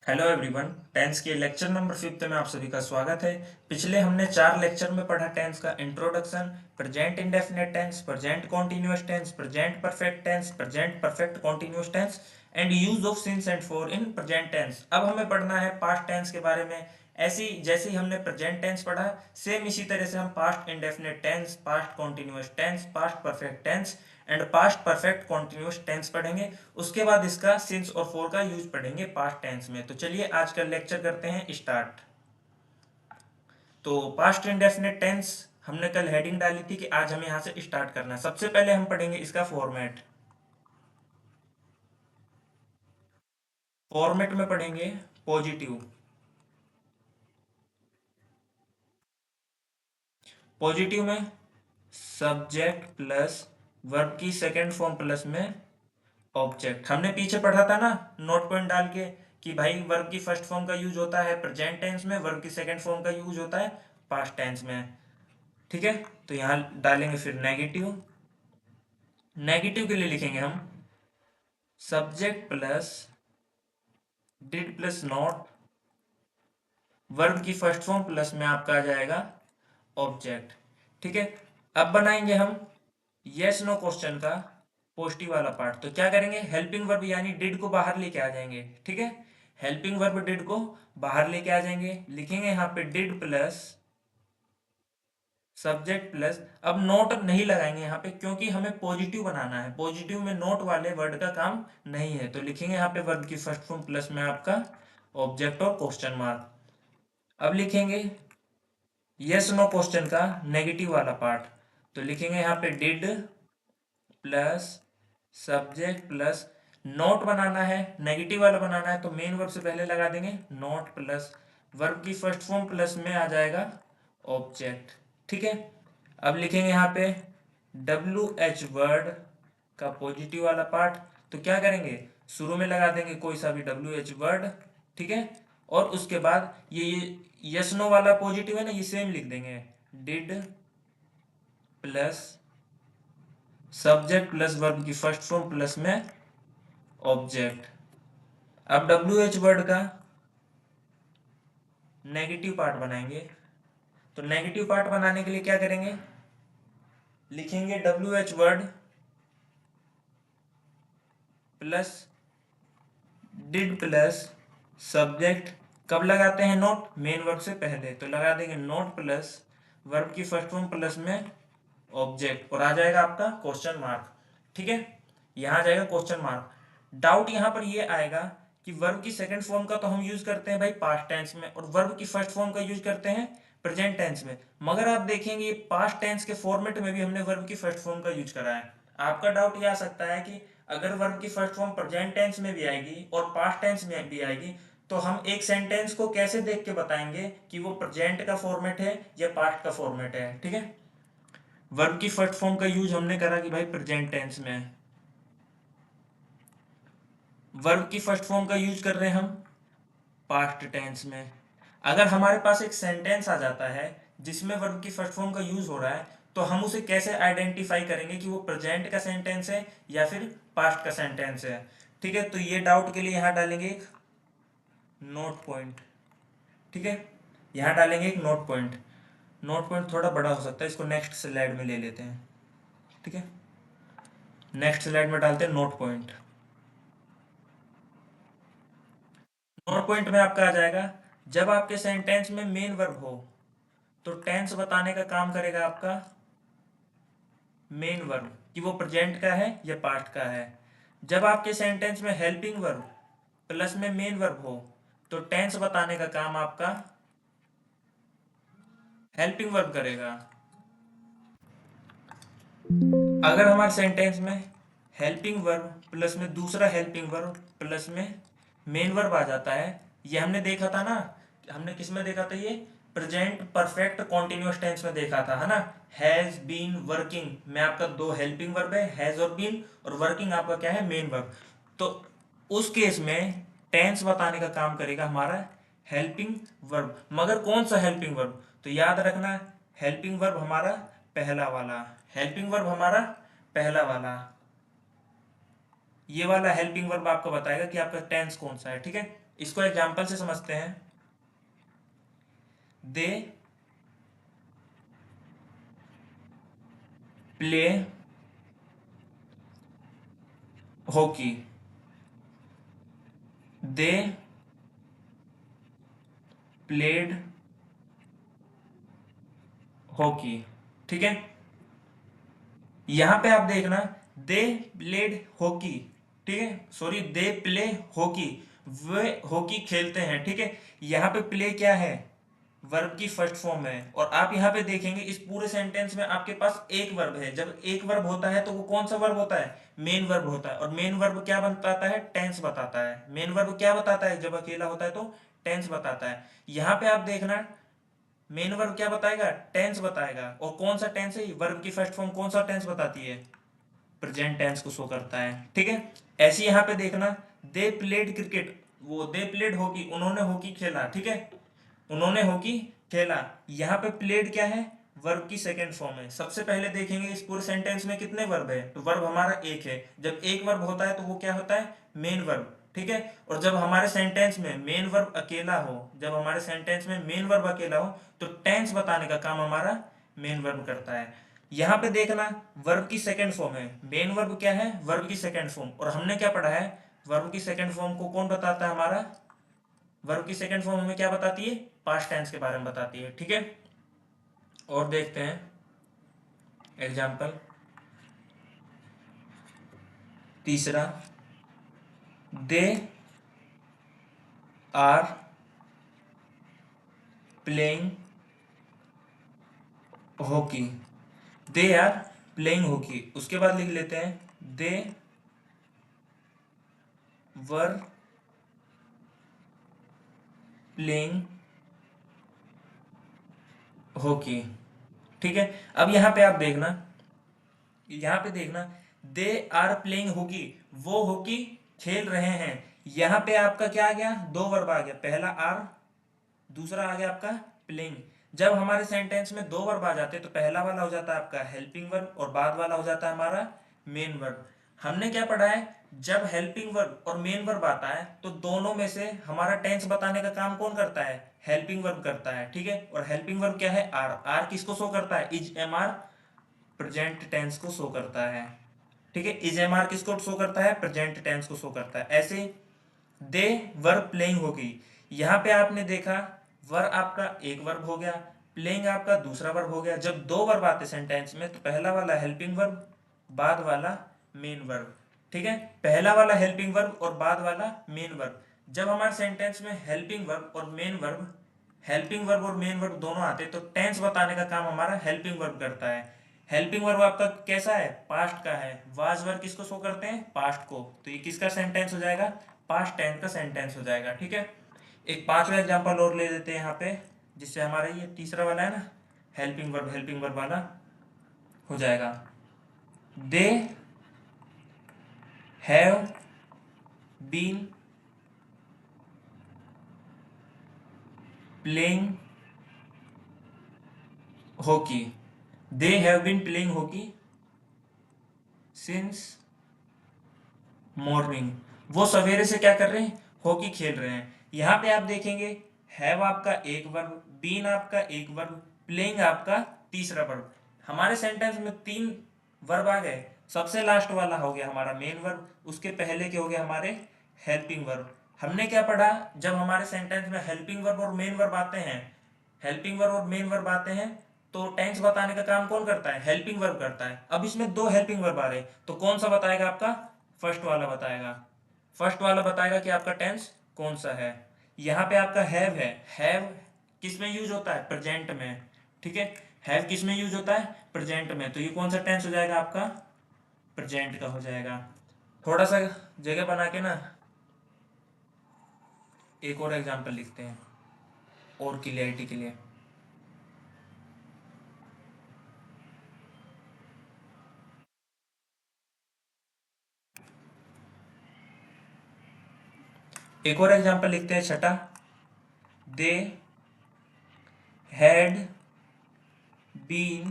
Hello everyone. Tense के lecture number 5 में आप सभी का स्वागत है। पिछले हमने 4 लेक्चर में पढ़ा टेंस का introduction, present indefinite tense, present continuous tense, present perfect tense, present perfect continuous tense and use of since and for in present tense. अब हमें पढ़ना है पास्ट टेंस के बारे में। ऐसी जैसे ही हमने प्रेजेंट टेंस पढ़ा, सेम इसी तरह से हम past indefinite tense, past continuous tense, past perfect tense and past perfect continuous tense पढ़ेंगे। उसके बाद इसका सिंस और फॉर का यूज पढ़ेंगे पास्ट टेंस में। तो चलिए आज का लेक्चर करते हैं स्टार्ट। तो पास्ट इंडेफिनिट टेंस हमने कल हेडिंग डाली थी कि आज हमें यहां से स्टार्ट करना है। सबसे पहले हम पढ़ेंगे इसका फॉर्मेट। फॉर्मेट में पढ़ेंगे पॉजिटिव। पॉजिटिव में सब्जेक्ट प्लस वर्ब की सेकेंड फॉर्म प्लस में ऑब्जेक्ट। हमने पीछे पढ़ा था ना नोट पॉइंट डाल के कि भाई वर्ब की फर्स्ट फॉर्म का यूज होता है प्रेजेंट टेंस में, वर्ब की सेकंड फॉर्म का यूज होता है पास्ट टेंस में। ठीक है, तो यहां डालेंगे फिर नेगेटिव। नेगेटिव के लिए लिखेंगे हम subject plus did plus not, verb की फर्स्ट फॉर्म प्लस में आपका आ जाएगा ऑब्जेक्ट। ठीक है, अब बनाएंगे हम यस नो क्वेश्चन का पॉजिटिव वाला पार्ट। तो क्या करेंगे, हेल्पिंग वर्ब यानी डिड को बाहर लेके आ जाएंगे। ठीक है, हेल्पिंग वर्ब डिड को बाहर लेके आ जाएंगे। लिखेंगे यहाँ पे डिड प्लस सब्जेक्ट प्लस, अब नोट नहीं लगाएंगे यहाँ पे क्योंकि हमें पॉजिटिव बनाना है। पॉजिटिव में नोट वाले वर्ड का काम नहीं है। तो लिखेंगे यहाँ पे वर्ब की फर्स्ट फॉर्म प्लस में आपका ऑब्जेक्ट और क्वेश्चन मार्क। अब लिखेंगे यस नो क्वेश्चन का नेगेटिव वाला पार्ट। तो लिखेंगे यहाँ पे did plus subject plus, not बनाना है, नेगेटिव वाला बनाना है तो मेन वर्ब से पहले लगा देंगे नोट प्लस वर्ब की फर्स्ट फॉर्म प्लस में आ जाएगा ऑब्जेक्ट। ठीक है, अब लिखेंगे यहाँ पे डब्ल्यू एच वर्ड का पॉजिटिव वाला पार्ट। तो क्या करेंगे, शुरू में लगा देंगे कोई सा भी डब्ल्यू एच वर्ड। ठीक है, और उसके बाद ये यस नो वाला पॉजिटिव है ना, ये सेम लिख देंगे did plus subject plus verb की फर्स्ट फॉर्म प्लस में ऑब्जेक्ट। अब डब्ल्यू एच वर्ड का नेगेटिव पार्ट बनाएंगे। तो नेगेटिव पार्ट बनाने के लिए क्या करेंगे, लिखेंगे W H word plus did plus subject. कब लगाते हैं नोट, मेन वर्ब से पहले। तो लगा देंगे नोट प्लस वर्ब की फर्स्ट फॉर्म प्लस में ऑब्जेक्ट और आ जाएगा आपका क्वेश्चन मार्क। ठीक है, यहाँ आ जाएगा क्वेश्चन मार्क। डाउट यहाँ पर ये आएगा कि वर्ब की सेकंड फॉर्म का तो हम यूज करते हैं भाई पास्ट टेंस में और वर्ब की फर्स्ट फॉर्म का यूज करते हैं प्रेजेंट टेंस में, मगर आप देखेंगे पास्ट टेंस के फॉर्मेट में भी हमने वर्ब की फर्स्ट फॉर्म का यूज करा है। आपका डाउट ये आ सकता है कि अगर वर्ब की फर्स्ट फॉर्म प्रेजेंट टेंस में भी आएगी और पास्ट टेंस में भी आएगी तो हम एक सेंटेंस को कैसे देख के बताएंगे कि वो प्रेजेंट का फॉर्मेट है या पास्ट का फॉर्मेट है। ठीक है, वर्ब की फर्स्ट फॉर्म का यूज हमने करा कि भाई प्रेजेंट टेंस में, वर्ब की फर्स्ट फॉर्म का यूज कर रहे हैं हम पास्ट टेंस में। अगर हमारे पास एक सेंटेंस आ जाता है जिसमें वर्ब की फर्स्ट फॉर्म का यूज हो रहा है तो हम उसे कैसे आइडेंटिफाई करेंगे कि वो प्रेजेंट का सेंटेंस है या फिर पास्ट का सेंटेंस है। ठीक है, तो ये डाउट के लिए यहाँ डालेंगे एक नोट पॉइंट। ठीक है, यहाँ डालेंगे एक नोट पॉइंट। नोट पॉइंट थोड़ा बड़ा हो सकता है, इसको नेक्स्ट स्लाइड में ले लेते हैं। ठीक है, नेक्स्ट स्लाइड में डालते हैं नोट पॉइंट। नोट पॉइंट में आपका आ जाएगा जब आपके सेंटेंस में मेन वर्ब हो तो टेंस बताने का काम करेगा आपका मेन वर्ब कि वो प्रेजेंट का है या पास्ट का है। जब आपके सेंटेंस में हेल्पिंग वर्ब प्लस में मेन वर्ब हो तो टेंस बताने का काम आपका हेल्पिंग वर्ब करेगा। अगर हमारे सेंटेंस में हेल्पिंग वर्ब प्लस में दूसरा हेल्पिंग वर्ब प्लस में मेन वर्ब आ जाता है, ये हमने देखा था ना, हमने किस में देखा था, ये प्रेजेंट परफेक्ट कॉन्टिन्यूअस टेंस में देखा था, है ना। हैज बीन वर्किंग में आपका दो हेल्पिंग वर्ब है, हैज और बीन, और वर्किंग आपका क्या है, मेन वर्ब। तो उस केस में टेंस बताने का काम करेगा हमारा हेल्पिंग वर्ब। मगर कौन सा हेल्पिंग वर्ब, तो याद रखना हेल्पिंग वर्ब हमारा पहला वाला, हेल्पिंग वर्ब हमारा पहला वाला, ये वाला हेल्पिंग वर्ब आपको बताएगा कि आपका टेंस कौन सा है। ठीक है, इसको एग्जाम्पल से समझते हैं। They play hockey, they played hockey. ठीक है, यहां पे आप देखना, दे प्लेड हॉकी, ठीक है, sorry, they play hockey, way hockey खेलते हैं। ठीक है, यहाँ पे प्ले क्या है, वर्ब की फर्स्ट फॉर्म है। और आप यहाँ पे देखेंगे इस पूरे सेंटेंस में आपके पास एक वर्ब है। जब एक वर्ब होता है तो वो कौन सा वर्ब होता है, मेन वर्ब होता है। और मेन वर्ब क्या बताता है, टेंस बताता है। मेन वर्ब क्या बताता है, जब अकेला होता है तो टेंस बताता है। यहाँ पे आप देखना, मेन वर्ब क्या बताएगा, टेंस बताएगा। और कौन सा टेंस है, वर्ब की फर्स्ट फॉर्म कौन सा टेंस बताती है, प्रेजेंट टेंस को शो करता है। ठीक है, ऐसे यहाँ पे देखना, दे प्लेड क्रिकेट, वो दे प्लेड हॉकी, उन्होंने हॉकी खेला। ठीक है, उन्होंने हॉकी खेला। यहाँ पे प्लेड क्या है, वर्ब की सेकंड फॉर्म है। सबसे पहले देखेंगे इस पूरे सेंटेंस में कितने वर्ब है, तो वर्ब हमारा एक है। जब एक वर्ब होता है तो वो क्या होता है, मेन वर्ब। ठीक है, और जब हमारे सेंटेंस में मेन वर्ब अकेला हो, जब हमारे सेंटेंस में मेन वर्ब अकेला हो, तो टेंस बताने का काम हमारा मेन वर्ब करता है। यहाँ पे देखना, वर्ब की सेकंड फॉर्म है। मेन वर्ब क्या है, वर्ब की सेकंड फॉर्म। और हमने क्या पढ़ा है, वर्ब की सेकंड फॉर्म को कौन बताता है, हमारा वर्ब की सेकंड फॉर्म हमें क्या बताती है, पास्ट टेंस के बारे में बताती है। ठीक है, और देखते हैं एग्जाम्पल। तीसरा, they are playing hockey, they are playing hockey. उसके बाद लिख लेते हैं, दे वर प्लेइंग हॉकी। ठीक है, अब यहाँ पे आप देखना, यहाँ पे देखना, दे आर प्लेइंग हॉकी, वो हॉकी खेल रहे हैं। यहाँ पे आपका क्या आ गया, दो वर्ब आ गया, पहला आर, दूसरा आ गया आपका प्लेइंग। जब हमारे सेंटेंस में दो वर्ब आ जाते हैं तो पहला वाला हो जाता है आपका हेल्पिंग वर्ब और बाद वाला हो जाता है हमारा मेन वर्ब। हमने क्या पढ़ा है, जब हेल्पिंग वर्ब और मेन वर्ब आता है तो दोनों में से हमारा टेंस बताने का काम कौन करता है, हेल्पिंग वर्ब करता है। ठीक है, और हेल्पिंग वर्ब क्या है, आर। आर किसको शो करता है, is am are, present tense को शो करता है। ठीक है, इज एम आर किसको शो करता है, प्रेजेंट टेंस को शो करता है। ऐसे दे वर प्लेइंग होगी, यहाँ पे आपने देखा वर आपका एक वर्ब हो गया, प्लेइंग आपका दूसरा वर्ब हो गया। जब दो वर्ब आते सेंटेंस में तो पहला वाला हेल्पिंग वर्ब, बाद वाला मेन वर्ब। ठीक है, पहला वाला हेल्पिंग वर्ब और बाद वाला मेन वर्ब। जब हमारे सेंटेंस में हेल्पिंग वर्ब और मेन वर्ब, हेल्पिंग वर्ब और मेन वर्ब दोनों आते तो टेंस बताने का काम हमारा हेल्पिंग वर्ब करता है। हेल्पिंग वर्ब आपका कैसा है, पास्ट का है। वाज वर्ब किसको शो करते हैं, पास्ट को। तो ये किसका सेंटेंस हो जाएगा, पास्ट टेंस का सेंटेंस हो जाएगा। ठीक है, एक पांचवा एग्जांपल और ले लेते हैं यहाँ पे, जिससे हमारा ये तीसरा वाला है ना, हेल्पिंग वर्ब वाला हो जाएगा। They have been playing hockey, they have been playing hockey since morning, वो सवेरे से क्या कर रहे हैं, हॉकी खेल रहे हैं। यहाँ पे आप देखेंगे, हैव आपका एक वर्ब, बीन आपका एक वर्ब, प्लेइंग आपका तीसरा वर्ब। हमारे सेंटेंस में तीन वर्ब आ गए। सबसे लास्ट वाला हो गया हमारा मेन वर्ब, उसके पहले के हो गए हमारे हेल्पिंग वर्ब। हमने क्या पढ़ा, जब हमारे सेंटेंस में हेल्पिंग वर्ब और मेन वर्ब आते हैं, हेल्पिंग वर्ब और मेन वर्ब आते हैं तो टेंस बताने का काम कौन करता है, हेल्पिंग वर्ब करता है। अब इसमें दो हेल्पिंग वर्ब आ रहे हैं तो कौन सा बताएगा, आपका फर्स्ट वाला बताएगा। फर्स्ट वाला बताएगा कि आपका टेंस कौन सा है। यहाँ पे आपका हैव है, हैव किस में यूज होता है, प्रेजेंट में। ठीक है, हैव किस में यूज होता है, प्रेजेंट में। तो ये कौन सा टेंस हो जाएगा आपका, प्रेजेंट का हो जाएगा। थोड़ा सा जगह बना के ना एक और एग्जांपल लिखते हैं और क्लियरिटी के लिए। एक और एग्जांपल लिखते हैं, छठा, they had been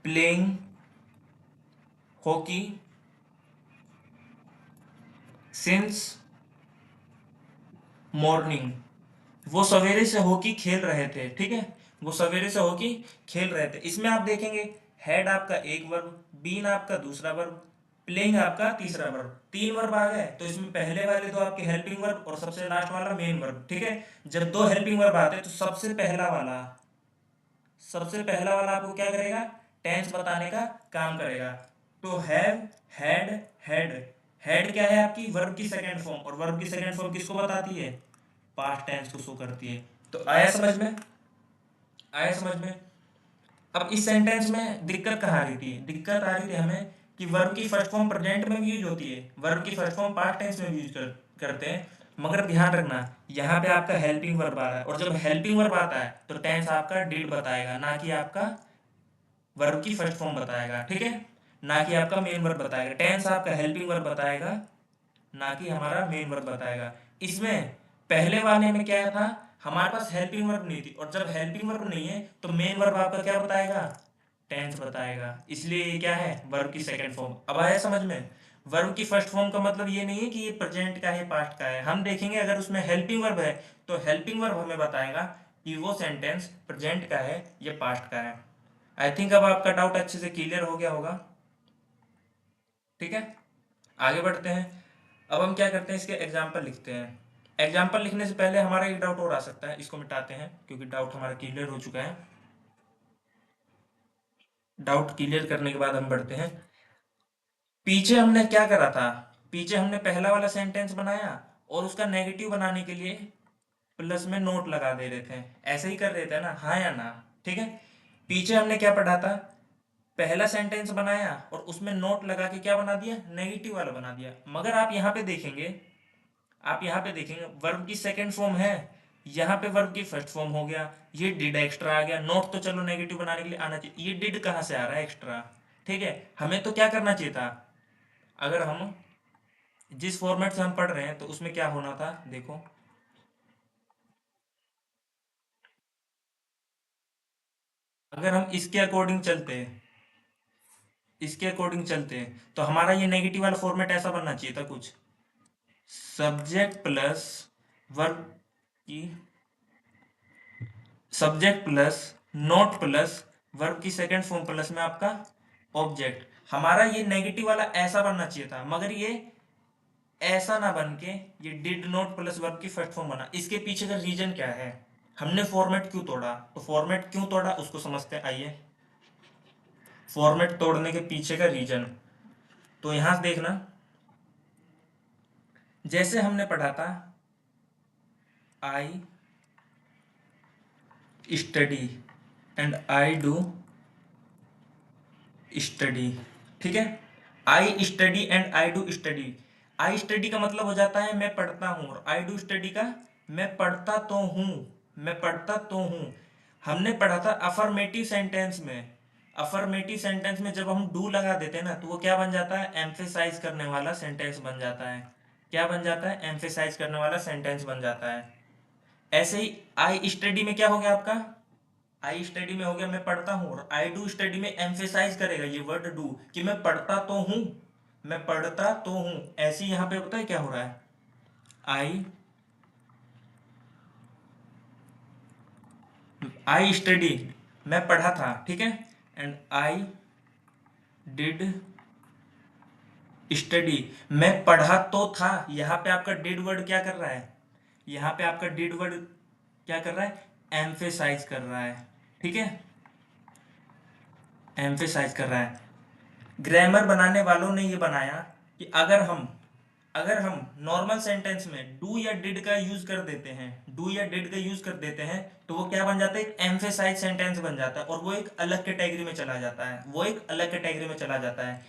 playing hockey since morning, वो सवेरे से होके खेल रहे थे, ठीक है, वो सवेरे से होके खेल रहे थे। इसमें आप देखेंगे हैड आपका एक वर्ब, बीन आपका दूसरा वर्ब, प्लेइंग आपका तीसरा वर्ब, तीन वर्ब आ गए। तो इसमें पहले वाले दो आपके हेल्पिंग वर्ब और सबसे लास्ट वाला मेन वर्ब, ठीक है। जब दो हेल्पिंग वर्ब आते हैं तो सबसे पहला वाला आपको क्या करेगा, टेंस बताने का काम करेगा। तो हैव, हैड, हैड, हैड क्या है आपकी वर्ब की सेकंड फॉर्म, और वर्ब की सेकंड फॉर्म किसको बताती है, पास्ट टेंस को शो करती है। तो आया समझ में, आया समझ में। अब इस सेंटेंस में दिक्कत कहाँ आ रही थी, दिक्कत आ रही थी हमें कि वर्ब की फर्स्ट फॉर्म प्रेजेंट में भी यूज होती है, वर्ब की फर्स्ट फॉर्म पास्ट टेंस में भी करते हैं। मगर ध्यान रखना, यहाँ पे आपका हेल्पिंग वर्ब आ रहा है, और जब हेल्पिंग वर्ब आता है तो टेंस आपका डिड बताएगा, ना कि आपका वर्ब की फर्स्ट फॉर्म बताएगा, ठीक है, ना कि आपका मेन वर्ब बताएगा। टेंस आपका हेल्पिंग वर्ब बताएगा, ना कि हमारा मेन वर्ब बताएगा। इसमें पहले वाले में क्या था, हमारे पास हेल्पिंग वर्ब नहीं थी, और जब हेल्पिंग वर्ब नहीं है तो मेन वर्ब आपका क्या बताएगा, टेंस बताएगा। इसलिए ये क्या है, वर्ब की सेकंड फॉर्म। अब आया समझ में। वर्ब की फर्स्ट फॉर्म का मतलब ये नहीं है कि ये प्रेजेंट का है पास्ट का है। हम देखेंगे अगर उसमें हेल्पिंग वर्ब है तो हेल्पिंग वर्ब हमें बताएगा कि वो सेंटेंस प्रेजेंट का है या पास्ट का है। आई थिंक अब आपका डाउट अच्छे से क्लियर हो गया होगा, ठीक है। आगे बढ़ते हैं। अब हम क्या करते हैं, इसके एग्जाम्पल लिखते हैं। एग्जाम्पल लिखने से पहले हमारा एक डाउट और आ सकता है, इसको मिटाते हैं क्योंकि डाउट हमारा क्लियर हो चुका है। डाउट क्लियर करने के बाद हम बढ़ते हैं। पीछे हमने क्या करा था, पीछे हमने पहला वाला सेंटेंस बनाया और उसका नेगेटिव बनाने के लिए प्लस में नोट लगा दे रहे थे, ऐसे ही कर रहे थे ना, हाँ या ना, ठीक है। पीछे हमने क्या पढ़ा था, पहला सेंटेंस बनाया और उसमें नोट लगा के क्या बना दिया, नेगेटिव वाला बना दिया। मगर आप यहाँ पे देखेंगे, आप यहाँ पे देखेंगे वर्ब की सेकंड फॉर्म है, यहाँ पे वर्ब की फर्स्ट फॉर्म हो गया, ये डिड एक्स्ट्रा आ गया। नोट तो चलो नेगेटिव बनाने के लिए आना चाहिए, ये डिड कहाँ से आ रहा है एक्स्ट्रा, ठीक है। हमें तो क्या करना चाहिए था, अगर हम जिस फॉर्मेट से हम पढ़ रहे हैं तो उसमें क्या होना था, देखो अगर हम इसके अकॉर्डिंग चलते हैं तो हमारा ये नेगेटिव वाला फॉर्मेट ऐसा बनना चाहिए था कुछ, सब्जेक्ट प्लस वर्ब की, subject plus note plus verb की सेकंड फॉर्म प्लस में आपका ऑब्जेक्ट। हमारा ये नेगेटिव वाला ऐसा बनना चाहिए था, मगर ये ऐसा ना बन के ये डिड नोट प्लस वर्ब की फर्स्ट फॉर्म बना। इसके पीछे का रीजन क्या है, हमने फॉर्मेट क्यों तोड़ा, तो फॉर्मेट क्यों तोड़ा उसको समझते हैं, आइए। फॉर्मेट तोड़ने के पीछे का रीजन, तो यहां देखना, जैसे हमने पढ़ा था I study and I do study, ठीक है। I study and I do study, I study का मतलब हो जाता है मैं पढ़ता हूं, और आई डू स्टडी का मैं पढ़ता तो हूं, मैं पढ़ता तो हूं। हमने पढ़ा था अफर्मेटिव सेंटेंस में, अफर्मेटिव सेंटेंस में जब हम डू लगा देते हैं ना तो वो क्या बन जाता है, एम्फेसाइज करने वाला सेंटेंस बन जाता है। क्या बन जाता है, एम्फेसाइज करने वाला सेंटेंस बन जाता है। ऐसे ही आई स्टडी में क्या हो गया आपका, आई स्टडी में हो गया मैं पढ़ता हूं, और आई डू स्टडी में एम्फेसाइज करेगा ये वर्ड डू कि मैं पढ़ता तो हूं, मैं पढ़ता तो हूं। ऐसे यहां पे पता है क्या हो रहा है, आई आई स्टडी मैं पढ़ा था, ठीक है, एंड आई डिड स्टडी मैं पढ़ा तो था। यहाँ पे आपका डिड वर्ड क्या कर रहा है, यहाँ पे आपका डिड वर्ड क्या कर रहा है, एम्फेसाइज कर रहा है, ठीक है, एम्फेसाइज कर रहा है। ग्रामर बनाने वालों ने ये बनाया कि अगर हम नॉर्मल सेंटेंस में डू या डिड का यूज कर देते हैं, डू या डिड का यूज कर देते हैं तो वो क्या बन जाता है, एक एम्फेसाइज सेंटेंस बन जाता है, और वो एक अलग कैटेगरी में चला जाता है, वो एक अलग कैटेगरी में चला जाता है।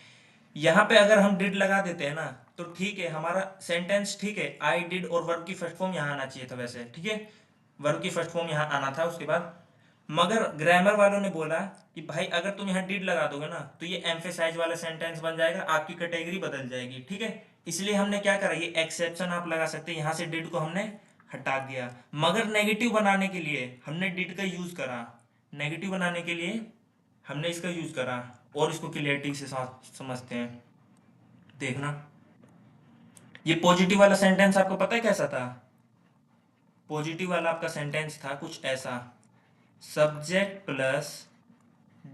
यहाँ पे अगर हम डिड लगा देते हैं ना तो ठीक है, हमारा सेंटेंस ठीक है, आई डिड और वर्ब की फर्स्ट फॉर्म यहाँ आना चाहिए था वैसे, ठीक है, वर्ब की फर्स्ट फॉर्म यहाँ आना था उसके बाद। मगर ग्रामर वालों ने बोला कि भाई अगर तुम यहाँ डिड लगा दोगे ना तो ये एम्फेसाइज वाला सेंटेंस बन जाएगा, आपकी कैटेगरी बदल जाएगी, ठीक है। इसलिए हमने क्या करा, ये एक्सेप्शन आप लगा सकते हैं, यहाँ से डिड को हमने हटा दिया। मगर नेगेटिव बनाने के लिए हमने डिड का यूज करा, नेगेटिव बनाने के लिए हमने इसका यूज करा, और इसको क्लियरिटी से समझते हैं। देखना, ये पॉजिटिव वाला सेंटेंस आपको पता है कैसा था, पॉजिटिव वाला आपका सेंटेंस था कुछ ऐसा, subject plus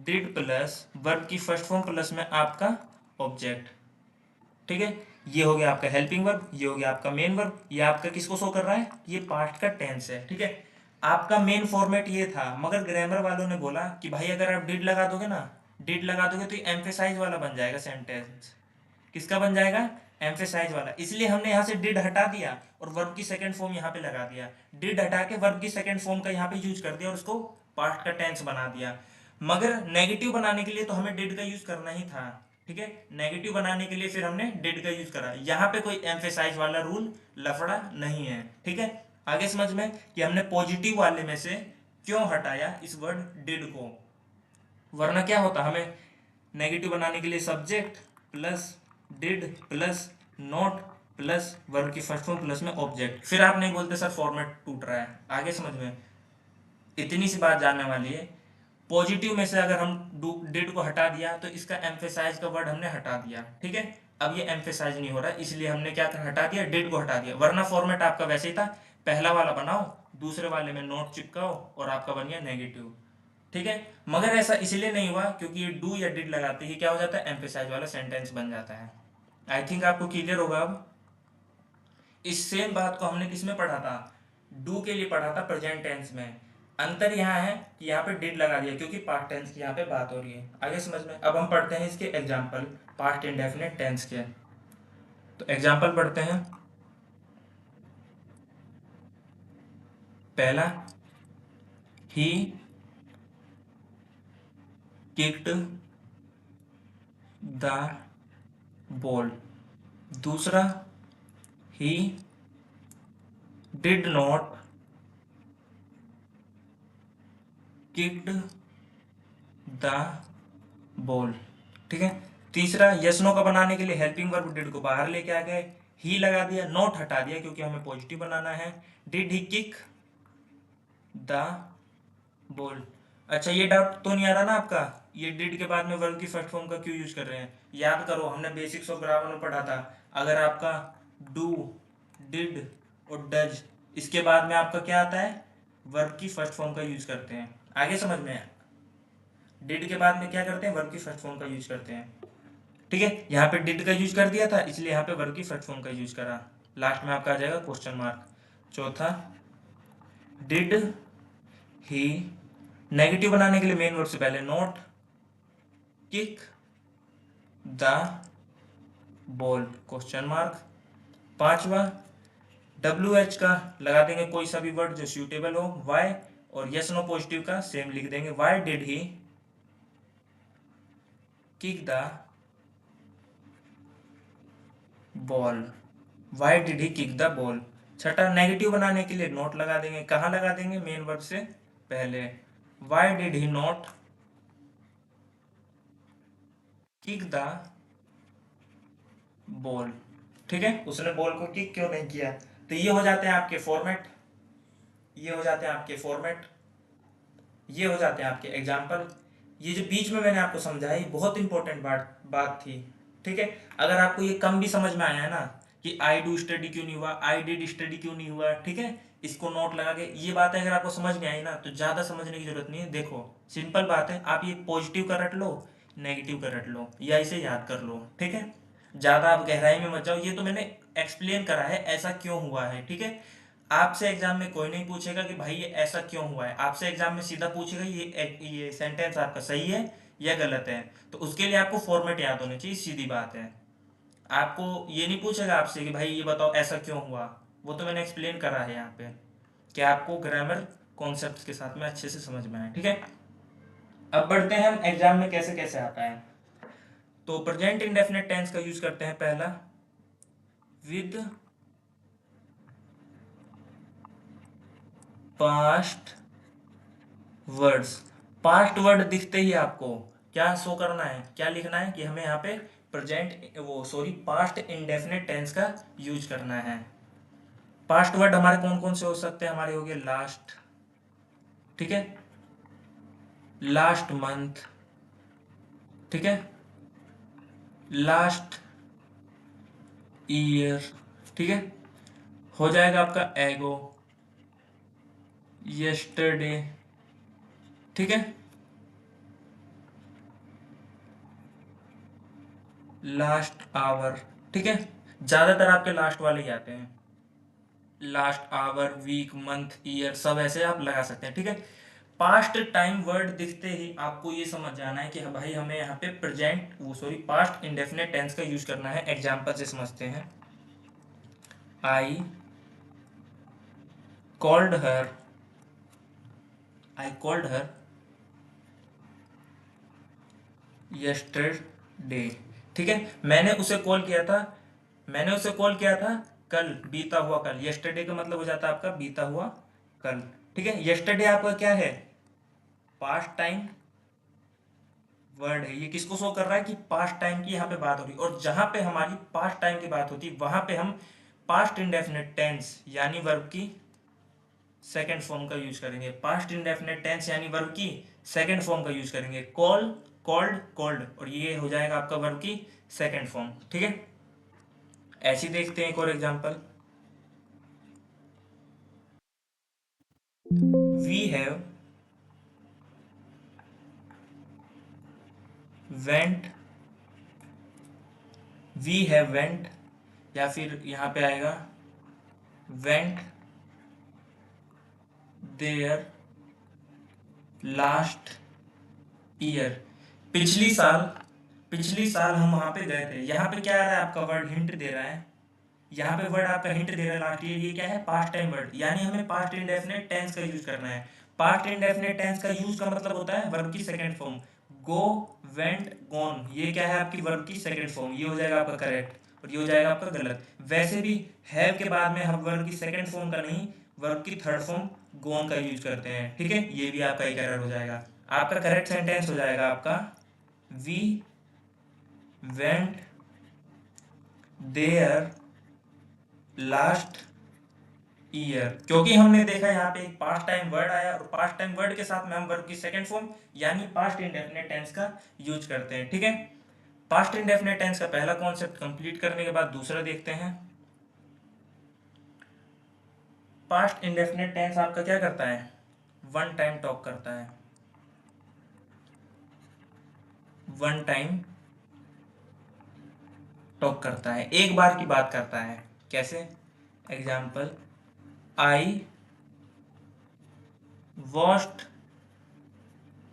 did plus verb की फर्स्ट फॉर्म प्लस में आपका ऑब्जेक्ट। ठीक है, ये हो गया आपका हेल्पिंग वर्ब, ये हो गया आपका मेन वर्ब। ये आपका किसको शो कर रहा है, ये पास्ट का टेंस है। ठीक है, आपका मेन फॉर्मेट ये था, मगर ग्रामर वालों ने बोला कि भाई अगर आप डिड लगा दोगे ना, डिड लगा दोगे तो ये एम्फेसाइज वाला बन जाएगा सेंटेंस। किसका बन जाएगा, एम्फेसाइज वाला। इसलिए हमने यहाँ से डिड हटा दिया और वर्ब की सेकंड फॉर्म यहाँ पे लगा दिया। डिड हटा के वर्ब की सेकंड फॉर्म का यहाँ पे यूज कर दिया और उसको पास्ट का टेंस बना दिया। मगर नेगेटिव बनाने के लिए तो हमें डिड का यूज करना ही था। ठीक है, नेगेटिव बनाने के लिए फिर हमने डिड का यूज करा। यहाँ पे कोई एम्फेसाइज वाला रूल लफड़ा नहीं है। ठीक है, आगे समझ में कि हमने पॉजिटिव वाले में से क्यों हटाया इस वर्ड डिड को। वरना क्या होता, हमें नेगेटिव बनाने के लिए subject plus did plus not plus verb की फर्स्ट फॉर्म प्लस में ऑब्जेक्ट, फिर आप नहीं बोलते सर फॉर्मेट टूट रहा है। आगे समझ में, इतनी सी बात जानने वाली है। पॉजिटिव में से अगर हम डिड को हटा दिया तो इसका एम्फेसाइज का वर्ड हमने हटा दिया। ठीक है, अब ये एम्फेसाइज नहीं हो रहा, इसलिए हमने क्या हटा दिया, डिड को हटा दिया। वरना फॉर्मेट आपका वैसे ही था, पहला वाला बनाओ, दूसरे वाले में नोट चिपकाओ और आपका बन गया नेगेटिव। ठीक है, मगर ऐसा इसलिए नहीं हुआ क्योंकि ये डू या डिड लगाते ही क्या हो जाता है, एम्फेसाइज वाला सेंटेंस बन जाता है। आई थिंक आपको क्लियर होगा अब। इस सेम बात को हमने किस में पढ़ा था, डू के लिए पढ़ा था प्रेजेंट टेंस में। अंतर यहाँ है कि यहाँ पे डिड लगा दिया क्योंकि पास्ट टेंस की यहाँ पे बात हो रही है। आगे समझ में, अब हम पढ़ते हैं इसके एग्जाम्पल पास्ट इंडेफिनिट टेंस के। तो एग्जाम्पल पढ़ते हैं। पहला, ही किक्ड द बॉल। दूसरा, he did not kicked the ball. ठीक है, तीसरा, यस नो का बनाने के लिए हेल्पिंग वर्ब डिड को बाहर लेके आ गए, ही लगा दिया, नॉट हटा दिया क्योंकि हमें पॉजिटिव बनाना है। Did he kick the ball. अच्छा, ये डाउट तो नहीं आ रहा ना आपका, ये डिड के बाद में वर्ब की फर्स्ट फॉर्म का क्यों यूज कर रहे हैं। याद करो, हमने बेसिक्स ऑफ ग्रामर में पढ़ा था, अगर आपका डू डिड और डज इसके बाद में आपका क्या आता है, वर्ब की फर्स्ट फॉर्म का यूज करते हैं। आगे समझ में है, डिड के बाद में क्या करते हैं, वर्ब की फर्स्ट फॉर्म का यूज करते हैं। ठीक है, यहाँ पे डिड का यूज कर दिया था इसलिए यहाँ पे वर्ब की फर्स्ट फॉर्म का यूज करा। लास्ट में आपका आ जाएगा क्वेश्चन मार्क। चौथा, डिड ही, नेगेटिव बनाने के लिए मेन वर्ब से पहले not kick the ball question mark. पांचवा, डब्ल्यू एच का लगा देंगे कोई सा भी वर्ड जो सूटेबल हो, वाई, और यस नो पॉजिटिव का सेम लिख देंगे, why did he kick the ball, why did he kick the ball. छठा, नेगेटिव बनाने के लिए नोट लगा देंगे, कहाँ लगा देंगे, मेन वर्ब से पहले, why did he not kick the ball. ठीक है, उसने बॉल को किक क्यों नहीं किया। तो ये हो जाते हैं आपके फॉर्मेट, ये हो जाते हैं आपके फॉर्मेट, ये हो जाते हैं आपके एग्जाम्पल। ये जो बीच में मैंने आपको समझाई बहुत इंपॉर्टेंट बात थी। ठीक है, अगर आपको ये कम भी समझ में आया है ना कि आई डू स्टडी क्यों नहीं हुआ, आई डिड स्टडी क्यों नहीं हुआ, ठीक है, इसको नोट लगा के, ये बातें अगर आपको समझ में आई ना तो ज़्यादा समझने की जरूरत नहीं है। देखो सिंपल बात है, आप ये पॉजिटिव का रट लो, नेगेटिव का रट लो, या इसे याद कर लो। ठीक है, ज़्यादा आप गहराई में मत जाओ, ये तो मैंने एक्सप्लेन करा है ऐसा क्यों हुआ है। ठीक है, आपसे एग्जाम में कोई नहीं पूछेगा कि भाई ये ऐसा क्यों हुआ है, आपसे एग्जाम में सीधा पूछेगा ये सेंटेंस आपका सही है या गलत है। तो उसके लिए आपको फॉर्मेट याद होना चाहिए, सीधी बात है। आपको ये नहीं पूछेगा आपसे कि भाई ये बताओ ऐसा क्यों हुआ, वो तो मैंने एक्सप्लेन करा है यहाँ पे कि आपको ग्रामर कॉन्सेप्ट के साथ में अच्छे से समझ में आए। ठीक है, अब बढ़ते हैं हम एग्जाम में कैसे कैसे आता है। तो प्रेजेंट इंडेफिनिट टेंस का यूज करते हैं, पहला with past words. Past word दिखते ही आपको क्या शो करना है, क्या लिखना है कि हमें यहाँ पे प्रेजेंट वो सॉरी पास्ट इंडेफिनिट टेंस का यूज करना है। पास्ट वर्ड हमारे कौन कौन से हो सकते हैं, हमारे हो गए लास्ट, ठीक है, लास्ट मंथ, ठीक है, लास्ट ईयर, ठीक है, हो जाएगा आपका एगो, yesterday, ठीक है, लास्ट आवर, ठीक है, ज्यादातर आपके लास्ट वाले ही आते हैं, last hour, week, month, year, सब ऐसे आप लगा सकते हैं, ठीक है। पास्ट टाइम वर्ड दिखते ही आपको ये समझ जाना है कि हाँ भाई हमें यहाँ पे प्रेजेंट वो सॉरी पास्ट इंडेफिनिट टेंस का यूज करना है। एग्जांपल से समझते हैं। I called her, I called her yesterday, ठीक है, मैंने उसे कॉल किया था, मैंने उसे कॉल किया था कल, बीता हुआ कल। यस्टरडे का मतलब हो जाता है आपका बीता हुआ कल, ठीक है। यस्टरडे आपका क्या है, पास्ट टाइम वर्ड है। ये किसको शो कर रहा है कि पास्ट टाइम की यहाँ पे बात हो रही है, और जहां पे हमारी पास्ट टाइम की बात होती है वहां पे हम पास्ट इंडेफिनिट टेंस यानी वर्ब की सेकेंड फॉर्म का यूज करेंगे। पास्ट इंडेफिनिट टेंस यानी वर्ब की सेकेंड फॉर्म का यूज करेंगे। कॉल, कॉल्ड, कॉल्ड, और ये हो जाएगा आपका वर्ब की सेकेंड फॉर्म, ठीक है। ऐसे ही देखते हैं एक और example. We have went, we have went, या फिर यहाँ पे आएगा वेंट देयर लास्ट ईयर, पिछली साल, पिछली साल हम वहां पे गए थे। यहाँ पे क्या आ रहा है, आपका वर्ड हिंट दे रहा है, यहाँ पे वर्ड आपका हिंट दे रहा है लास्ट ईयर, ये क्या है, पास्ट टाइम वर्ड, यानी हमें पास्ट इंडेफिनिट टेंस का यूज करना है। पास्ट इंडेफिनिट टेंस का यूज का मतलब होता है वर्ब की सेकंड फॉर्म। गो, वेंट, गॉन, ये क्या है आपकी वर्ब की सेकंड फॉर्म, ये हो जाएगा आपका करेक्ट और ये हो जाएगा आपका गलत। वैसे भी हैव के बाद में हम वर्ब की सेकंड फॉर्म का नहीं, वर्ब की थर्ड फॉर्म गॉन का यूज करते हैं, ठीक है। ये भी आपका एक एरर हो जाएगा। आपका करेक्ट सेंटेंस हो जाएगा आपका we went there last year, क्योंकि हमने देखा यहाँ पे एक पास्ट टाइम वर्ड आया और पास्ट टाइम वर्ड के साथ में हम वर्ब की सेकंड फॉर्म यानी पास्ट इंडेफिनिट टेंस का यूज करते हैं, ठीक है। पास्ट इंडेफिनिट टेंस का पहला कॉन्सेप्ट कंप्लीट करने के बाद दूसरा देखते हैं। पास्ट इंडेफिनिट टेंस आपका क्या करता है, वन टाइम टॉक करता है, वन टाइम टॉक करता है, एक बार की बात करता है। कैसे, एग्जाम्पल, आई वॉश्ड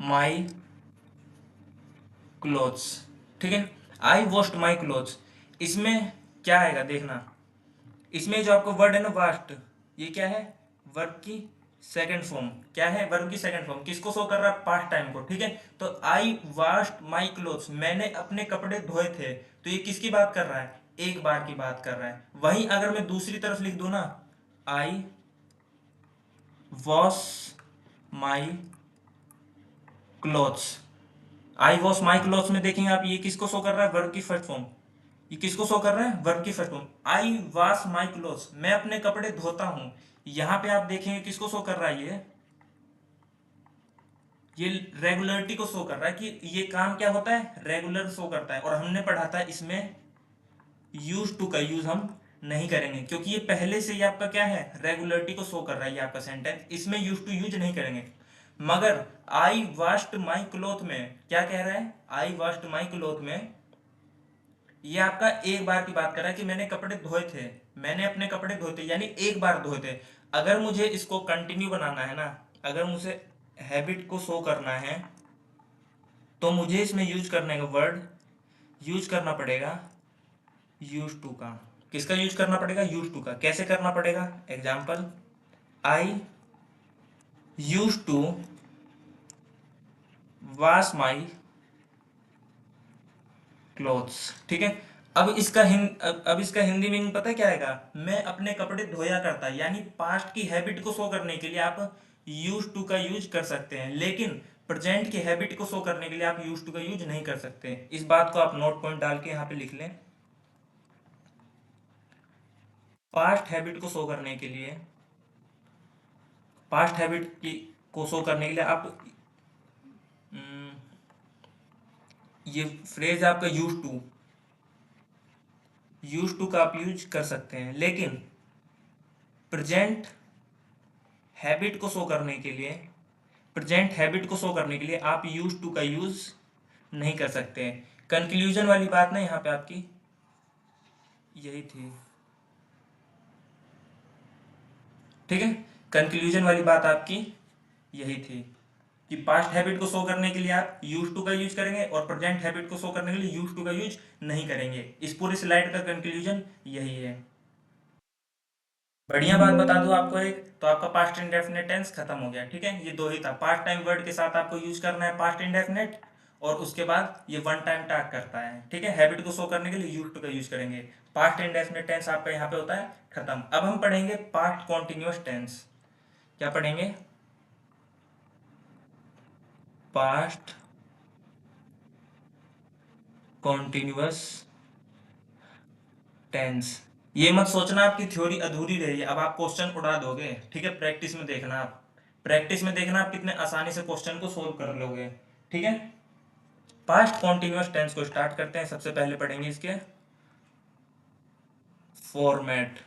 माई क्लोथ्स, ठीक है, आई वॉश्ड माई क्लोथ्स, इसमें क्या आएगा देखना, इसमें जो आपको वर्ड है ना वास्ट, ये क्या है, वर्ब की सेकंड फॉर्म, क्या है, वर्ब की सेकंड फॉर्म, किसको शो कर रहा है, पास्ट टाइम को, ठीक है। तो आई वॉश्ड माई क्लोथ्स, मैंने अपने कपड़े धोए थे, तो ये किसकी बात कर रहा है, एक बार की बात कर रहा है। वहीं अगर मैं दूसरी तरफ लिख दूं ना, I wash my clothes, I wash my clothes में देखेंगे आप, ये किसको शो कर रहा है, वर्ब की फर्स्ट फॉर्म, ये किसको शो कर रहा है, वर्ब की first form. I wash my clothes, मैं अपने कपड़े धोता हूं, यहां पे आप देखेंगे किसको शो कर रहा है, ये रेगुलरिटी को शो कर रहा है कि ये काम क्या होता है, रेगुलर शो करता है। और हमने पढ़ा था इसमें यूज टू का यूज हम नहीं करेंगे, क्योंकि ये पहले से ही आपका क्या है, रेगुलरिटी को शो कर रहा है ये आपका सेंटेंस, इसमें यूज टू यूज नहीं करेंगे। मगर आई वॉश्ड माई क्लोथ में क्या कह रहा है, आई वॉश्ड माई क्लोथ में ये आपका एक बार की बात कर रहा है कि मैंने कपड़े धोए थे, मैंने अपने कपड़े धोए थे, यानी एक बार धोए थे। अगर मुझे इसको कंटिन्यू बनाना है ना, अगर मुझे हैबिट को शो करना है, तो मुझे इसमें यूज करने का वर्ड यूज करना पड़ेगा यूज टू का। किसका यूज करना पड़ेगा, यूज टू का। कैसे करना पड़ेगा, example, I use to wash my clothes, ठीक है। अब इसका हिंदी मीनिंग पता है क्या आएगा, मैं अपने कपड़े धोया करता, यानी पास्ट की हैबिट को शो करने के लिए आप यूज टू का यूज कर सकते हैं, लेकिन प्रेजेंट की हैबिट को शो करने के लिए आप यूज टू का यूज नहीं कर सकते। इस बात को आप नोट पॉइंट डाल के यहाँ पे लिख लें। पास्ट हैबिट को शो करने के लिए, पास्ट हैबिट की को शो करने के लिए आप ये फ्रेज आपका यूज टू का आप यूज कर सकते हैं, लेकिन प्रेजेंट हैबिट को शो करने के लिए, प्रेजेंट हैबिट को शो करने के लिए आप यूज टू का यूज नहीं कर सकते। कंक्लूजन वाली बात ना यहाँ पे आपकी यही थी, ठीक है। कंक्लूजन वाली बात आपकी यही थी कि पास्ट हैबिट को शो करने के लिए आप यूज टू का यूज करेंगे और प्रेजेंट हैबिट को शो करने के लिए यूज टू का यूज नहीं करेंगे। इस पूरी स्लाइड का कंक्लूजन यही है। बढ़िया बात बता दूं आपको एक, तो आपका पास्ट इंडेफिनिट टेंस खत्म हो गया, ठीक है। ये दो ही था, पास्ट टाइम वर्ड के साथ आपको यूज करना है पास्ट इंडेफिनिट, और उसके बाद ये वन टाइम टास्क करता है, ठीक है। हैबिट को शो करने के लिए यूज टू का यूज करेंगे। पास्ट इंडेफिनिट टेंस आपका यहाँ पे होता है खत्म। अब हम पढ़ेंगे पास्ट कॉन्टिन्यूअस टेंस। क्या पढ़ेंगे? Past continuous tense. ये मत सोचना आपकी थ्योरी अधूरी रही है, अब आप क्वेश्चन उड़ा दोगे, ठीक है। प्रैक्टिस में देखना, आप प्रैक्टिस में देखना आप कितने आसानी से क्वेश्चन को सोल्व कर लोगे, ठीक है। पास्ट कॉन्टिन्यूअस टेंस को स्टार्ट करते हैं। सबसे पहले पढ़ेंगे इसके फॉर्मेट।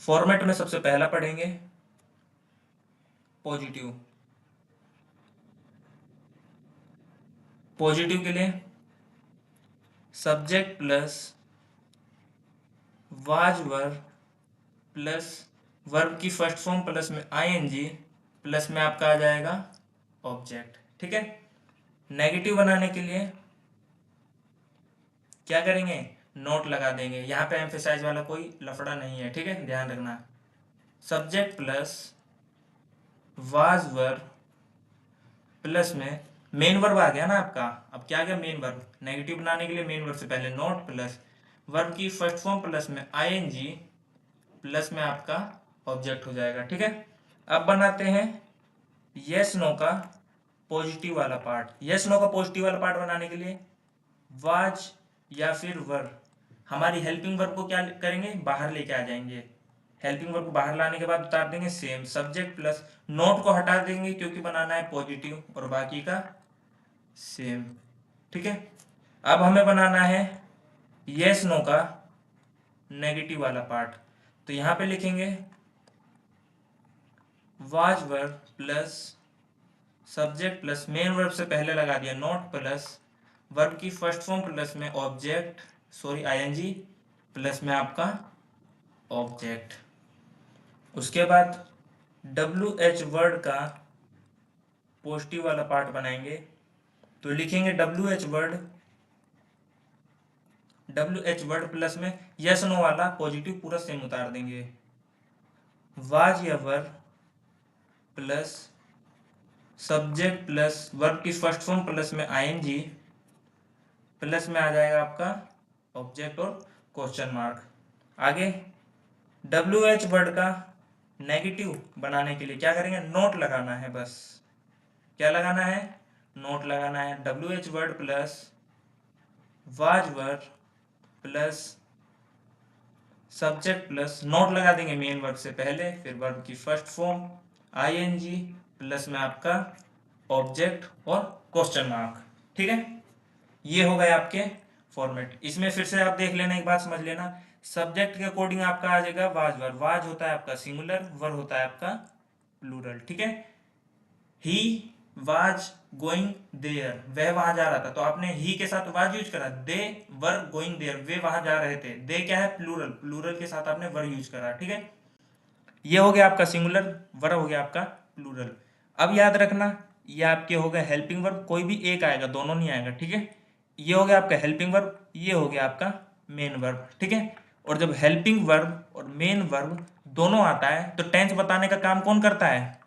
फॉर्मेट में सबसे पहला पढ़ेंगे पॉजिटिव। पॉजिटिव के लिए subject plus was verb plus verb की फर्स्ट फॉर्म प्लस में आईएनजी प्लस में आपका आ जाएगा ऑब्जेक्ट, ठीक है। नेगेटिव बनाने के लिए क्या करेंगे? नोट लगा देंगे। यहाँ पे एम्फेसाइज वाला कोई लफड़ा नहीं है, ठीक है, ध्यान रखना। Subject plus was verb plus में मेन वर्ब आ गया ना आपका। अब क्या गया? Main verb. नेगेटिव बनाने के लिए मेन वर्ब से पहले नोट प्लस वर्ब की फर्स्ट फॉर्म प्लस में आईएनजी प्लस में आपका ऑब्जेक्ट हो जाएगा, ठीक है। अब बनाते हैं यस नो का पॉजिटिव वाला पार्ट। यस नो का पॉजिटिव वाला पार्ट बनाने के लिए वाज या फिर वर्ब, हमारी हेल्पिंग वर्ब को क्या करेंगे? बाहर लेके आ जाएंगे। हेल्पिंग वर्ब को बाहर लाने के बाद उतार देंगे सेम। सब्जेक्ट प्लस नोट को हटा देंगे क्योंकि बनाना है पॉजिटिव, और बाकी का सेम, ठीक है। अब हमें बनाना है यस नो का नेगेटिव वाला पार्ट। तो यहां पे लिखेंगे was verb plus subject plus main verb से पहले लगा दिया नोट प्लस वर्ब की फर्स्ट फॉर्म प्लस में ऑब्जेक्ट, सॉरी आईएनजी प्लस में आपका ऑब्जेक्ट। उसके बाद डब्ल्यू एच वर्ड का पॉजिटिव वाला पार्ट बनाएंगे। तो लिखेंगे डब्ल्यू एच वर्ड प्लस में यस नो वाला पॉजिटिव पूरा सेम उतार देंगे। वाज या verb plus subject plus verb की फर्स्ट फॉर्म प्लस में आईएनजी प्लस में आ जाएगा आपका ऑब्जेक्ट और क्वेश्चन मार्क। आगे डब्ल्यू एच वर्ड का नेगेटिव बनाने के लिए क्या करेंगे? नोट लगाना है बस। क्या लगाना है? नोट लगाना है। W H word plus was verb plus subject plus note लगा देंगे मेन वर्ब से पहले, फिर वर्ब की फर्स्ट फॉर्म आईएनजी प्लस में आपका ऑब्जेक्ट और क्वेश्चन मार्क, ठीक है। ये हो गए आपके फॉर्मेट। इसमें फिर से आप देख लेना, एक बात समझ लेना, सब्जेक्ट के अकॉर्डिंग आपका आ जाएगा वाज वर्ब। वाज होता है आपका सिंगुलर, वर्ब होता है आपका प्लूरल, ठीक है। ही वाज गोइंग देयर, वह वहां जा रहा था, तो आपने ही के साथ वाज यूज करा। दे वर गोइंग देयर, वे वहां जा रहे थे। दे क्या है? प्लूरल, प्लूरल के साथ आपने वर यूज करा, ठीक है। ये हो गया आपका सिंगुलर, वर हो गया आपका प्लूरल। अब याद रखना, ये आपके हो गए हेल्पिंग वर्ब, कोई भी एक आएगा, दोनों नहीं आएगा, ठीक है। ये हो गया आपका हेल्पिंग वर्ब, ये हो गया आपका मेन वर्ब, ठीक है। और जब हेल्पिंग वर्ब और मेन वर्ब दोनों आता है तो टेंस बताने का काम कौन करता है?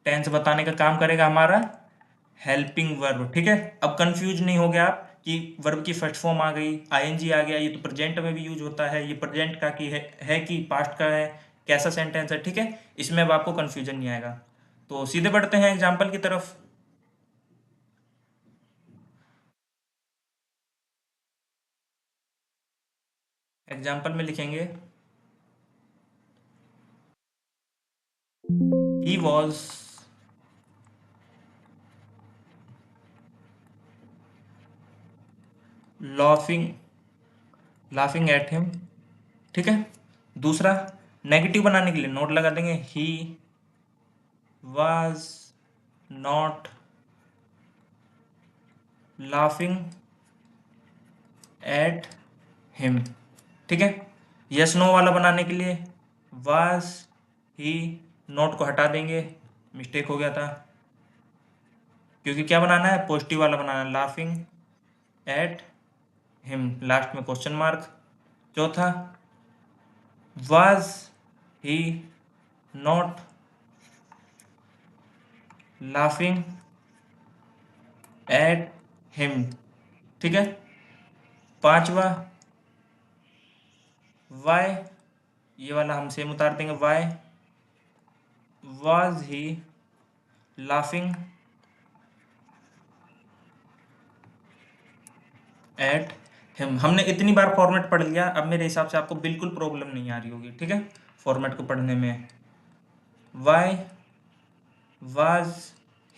टेंस बताने का काम करेगा हमारा हेल्पिंग वर्ब, ठीक है। अब कंफ्यूज नहीं हो गया आप कि वर्ब की फर्स्ट फॉर्म आ गई, आईएनजी आ गया, ये तो प्रेजेंट में भी यूज होता है, ये प्रेजेंट का की है कि पास्ट का है, कैसा सेंटेंस है, ठीक है। इसमें अब आपको कंफ्यूजन नहीं आएगा। तो सीधे बढ़ते हैं एग्जाम्पल की तरफ। एग्जाम्पल में लिखेंगे he was laughing laughing at him, ठीक है। दूसरा, नेगेटिव बनाने के लिए नोट लगा देंगे, he was not laughing at him. ठीक है। यस नो वाला बनाने के लिए वाज ही, नोट को हटा देंगे, मिस्टेक हो गया था, क्योंकि क्या बनाना है, पॉजिटिव वाला बनाना है, लाफिंग एट हिम, लास्ट में क्वेश्चन मार्क। चौथा, was he not laughing at him. ठीक है। पांचवा, वाई, ये वाला हम सेम उतार देंगे, why was he laughing at him. हमने इतनी बार फॉर्मेट पढ़ लिया, अब मेरे हिसाब से आपको बिल्कुल प्रॉब्लम नहीं आ रही होगी। ठीक है, फॉर्मेट को पढ़ने में। वाई वाज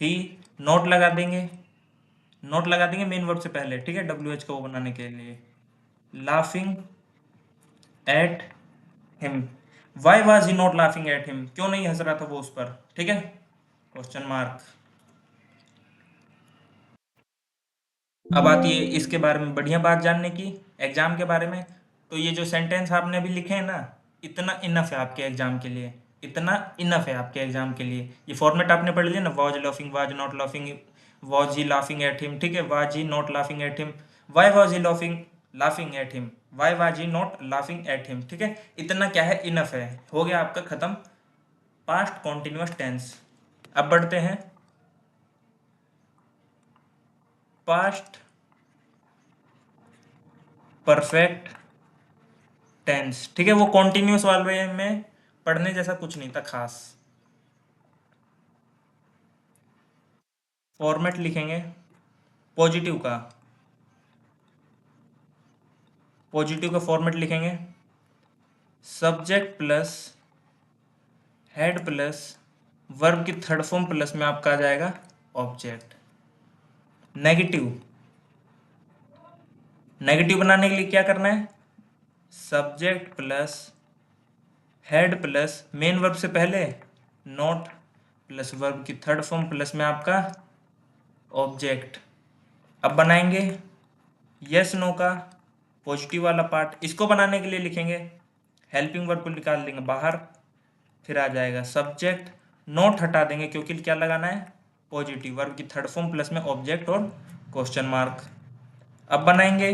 ही, नोट लगा देंगे, नोट लगा देंगे मेन वर्ब से पहले। ठीक है, डब्ल्यू एच को वो बनाने के लिए, laughing at him. Why was he not laughing at him, क्यों नहीं हंस रहा था वो उस पर। ठीक है, क्वेश्चन मार्क। अब आती है इसके बारे में बढ़िया बात जानने की, एग्जाम के बारे में। तो ये जो सेंटेंस आपने अभी लिखे हैं ना, इतना इनफ है आपके एग्जाम के लिए, इतना इनफ है आपके एग्जाम के लिए। ये फॉर्मेट आपने पढ़ लिया ना, was laughing, was not laughing, was he laughing at him. ठीक है, was he not laughing at him, why was he laughing laughing at him, why was he not laughing at him. ठीक है, इतना क्या है, इनफ है, हो गया आपका खत्म पास्ट कॉन्टिन्यूअस टेंस। अब बढ़ते हैं पास्ट परफेक्ट टेंस। ठीक है, वो कॉन्टिन्यूस वाले में पढ़ने जैसा कुछ नहीं था खास। फॉर्मेट लिखेंगे पॉजिटिव का, पॉजिटिव का फॉर्मेट लिखेंगे subject plus head plus verb की थर्ड फॉर्म प्लस में आपका आ जाएगा ऑब्जेक्ट। नेगेटिव, नेगेटिव बनाने के लिए क्या करना है, subject plus head plus main verb से पहले नॉट प्लस वर्ब की थर्ड फॉर्म प्लस में आपका ऑब्जेक्ट। अब बनाएंगे यस नो का पॉजिटिव वाला पार्ट। इसको बनाने के लिए लिखेंगे, हेल्पिंग वर्ब को निकाल देंगे बाहर, फिर आ जाएगा सब्जेक्ट, नोट हटा देंगे क्योंकि क्या लगाना है, पॉजिटिव वर्ब की थर्ड फॉर्म प्लस में ऑब्जेक्ट और क्वेश्चन मार्क। अब बनाएंगे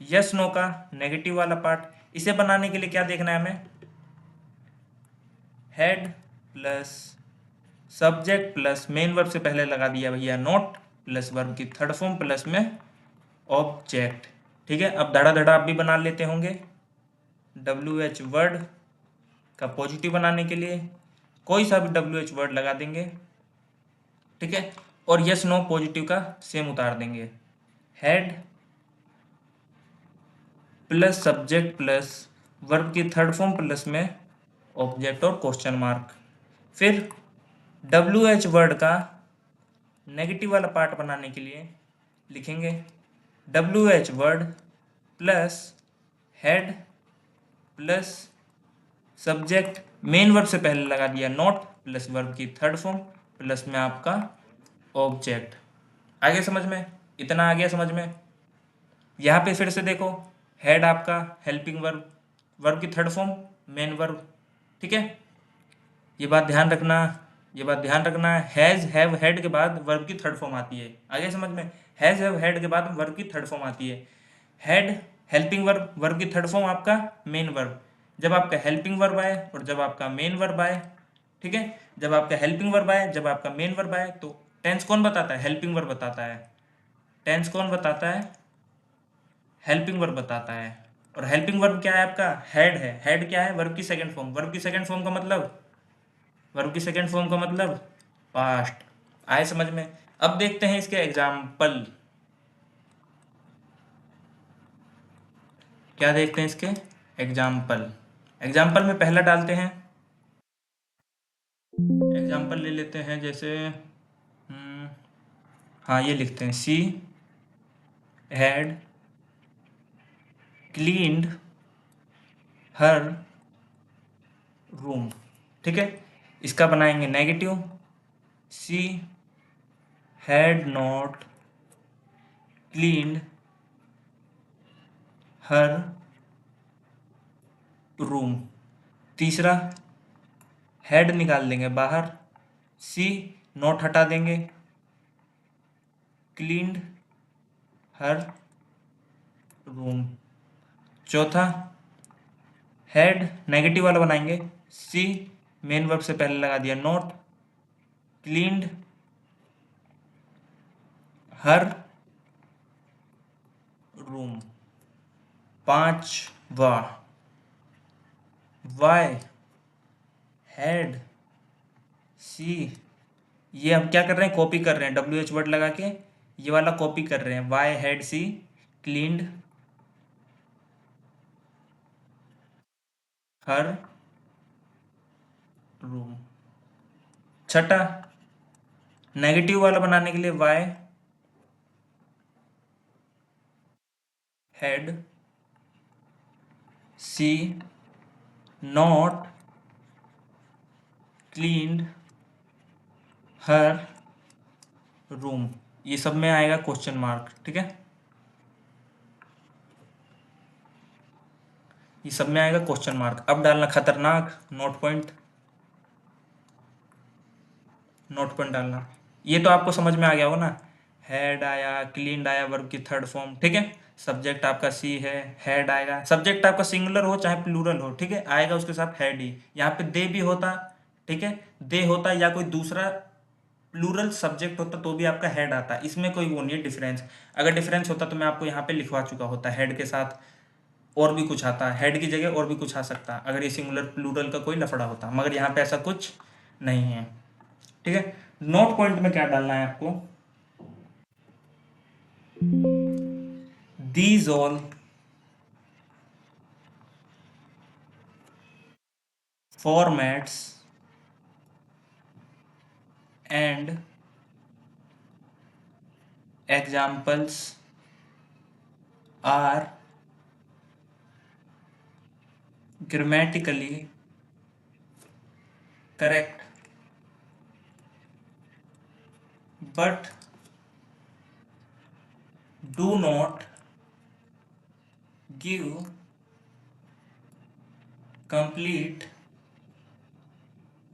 यस नो का नेगेटिव वाला पार्ट। इसे बनाने के लिए क्या देखना है हमें, head plus subject plus main verb से पहले लगा दिया भैया नोट प्लस वर्ब की थर्ड फॉर्म प्लस में ऑब्जेक्ट। ठीक है, अब धड़ा धड़ा आप भी बना लेते होंगे। डब्ल्यू एच वर्ड का पॉजिटिव बनाने के लिए कोई सा भी डब्ल्यू एच वर्ड लगा देंगे। ठीक है, और यस नो पॉजिटिव का सेम उतार देंगे, head plus subject plus verb की थर्ड फॉर्म प्लस में ऑब्जेक्ट और क्वेश्चन मार्क। फिर डब्ल्यू एच वर्ड का नेगेटिव वाला पार्ट बनाने के लिए लिखेंगे W H word plus head plus subject main verb से पहले लगा दिया नॉट प्लस वर्ब की थर्ड फॉर्म प्लस में आपका ऑब्जेक्ट। आगे समझ में, इतना आ गया समझ में। यहाँ पे फिर से देखो, हेड आपका हेल्पिंग वर्ब, वर्ब की थर्ड फॉर्म मेन वर्ब। ठीक है, ये बात ध्यान रखना, ये बात ध्यान रखना, हैज़ हैव हेड के बाद वर्ब की थर्ड फॉर्म आती है। आगे समझ में, हैज़ हैव हेड के बाद वर्ब की थर्ड फॉर्म आती है। हेड हेल्पिंग वर्ब, वर्ब की थर्ड फॉर्म आपका मेन वर्ब। जब आपका हेल्पिंग वर्ब आए और जब आपका मेन वर्ब आए, ठीक है, जब आपका हेल्पिंग वर्ब आए जब आपका मेन वर्ब आए, तो टेंस कौन बताता है, हेल्पिंग वर्ब बताता है। टेंस कौन बताता है, हेल्पिंग वर्ब बताता है। और हेल्पिंग वर्ब क्या है आपका, हेड है। हेड क्या है, वर्ब की सेकंड फॉर्म। वर्ब की सेकंड फॉर्म का मतलब, वर्ब की सेकंड फॉर्म का मतलब पास्ट। आए समझ में। अब देखते हैं इसके एग्जाम्पल, क्या देखते हैं इसके एग्जाम्पल। एग्जाम्पल में पहला डालते हैं, एग्जाम्पल ले लेते हैं जैसे हाँ ये लिखते हैं she had cleaned her room. ठीक है, इसका बनाएंगे negative, she had not cleaned her room. तीसरा, हेड निकाल देंगे बाहर, सी नॉट हटा देंगे, क्लीन्ड हर रूम। चौथा, हेड नेगेटिव वाला बनाएंगे, सी मेन वर्ब से पहले लगा दिया नॉट, क्लीन्ड हर रूम। पांचवा, वाई हैड सी, ये हम क्या कर रहे हैं, कॉपी कर रहे हैं, WH वर्ड लगा के ये वाला कॉपी कर रहे हैं, why had she cleaned her room. छठा, नेगेटिव वाला बनाने के लिए why had she not cleaned her room. ये सब में आएगा क्वेश्चन मार्क। ठीक है, ये सब में आएगा क्वेश्चन मार्क। अब डालना खतरनाक नोट पॉइंट, नोट पॉइंट डालना। ये तो आपको समझ में आ गया हो ना, हेड आया, क्लीन्ड आया, वर्ब की थर्ड फॉर्म। ठीक है, सब्जेक्ट आपका सी है, हेड आएगा, सब्जेक्ट आपका सिंगुलर हो चाहे प्लूरल हो, ठीक है, आएगा उसके साथ हेड ही। यहाँ पे दे भी होता, ठीक है, दे होता या कोई दूसरा प्लूरल सब्जेक्ट होता तो भी आपका हेड आता। इसमें कोई वो नहीं है डिफरेंस। अगर डिफरेंस होता तो मैं आपको यहाँ पे लिखवा चुका होता, हेड के साथ और भी कुछ आता, हेड की जगह और भी कुछ आ सकता अगर ये सिंगुलर प्लूरल का कोई लफड़ा होता, मगर यहाँ पे ऐसा कुछ नहीं है। ठीक है, नोट पॉइंट में क्या डालना है आपको, these all formats and examples are grammatically correct but do not give complete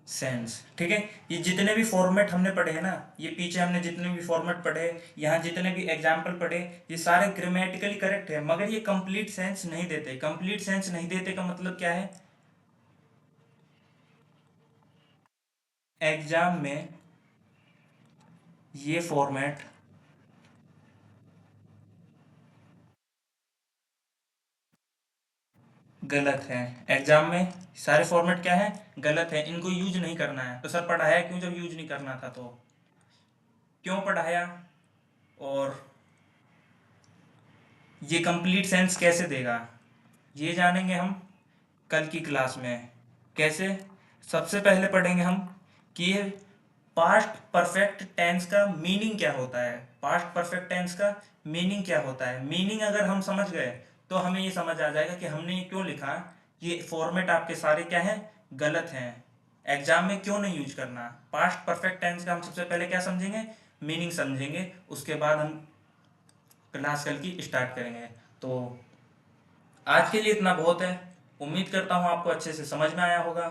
sense. ठीक है, ये जितने भी फॉर्मेट हमने पढ़े हैं ना, ये पीछे हमने जितने भी फॉर्मेट पढ़े, यहाँ जितने भी एग्जाम्पल पढ़े, ये सारे ग्रामेटिकली करेक्ट है, मगर ये कंप्लीट सेंस नहीं देते। कंप्लीट सेंस नहीं देते का मतलब क्या है, एग्जाम में ये फॉर्मेट गलत है। एग्जाम में सारे फॉर्मेट क्या है, गलत है, इनको यूज नहीं करना है। तो सर पढ़ाया क्यों जब यूज नहीं करना था, तो क्यों पढ़ाया, और ये कंप्लीट सेंस कैसे देगा, ये जानेंगे हम कल की क्लास में। कैसे, सबसे पहले पढ़ेंगे हम कि ये पास्ट परफेक्ट टेंस का मीनिंग क्या होता है। पास्ट परफेक्ट टेंस का मीनिंग क्या होता है, मीनिंग अगर हम समझ गए तो हमें ये समझ आ जाएगा कि हमने ये क्यों लिखा, ये फॉर्मेट आपके सारे क्या हैं, गलत हैं, एग्जाम में क्यों नहीं यूज करना। पास्ट परफेक्ट टेंस का हम सबसे पहले क्या समझेंगे, मीनिंग समझेंगे, उसके बाद हम क्लास कल की स्टार्ट करेंगे। तो आज के लिए इतना बहुत है। उम्मीद करता हूँ आपको अच्छे से समझ में आया होगा,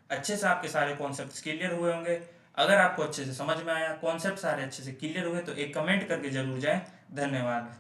अच्छे से आपके सारे कॉन्सेप्ट्स क्लियर हुए होंगे। अगर आपको अच्छे से समझ में आया, कॉन्सेप्ट सारे अच्छे से क्लियर हुए, तो एक कमेंट करके जरूर जाएं। धन्यवाद।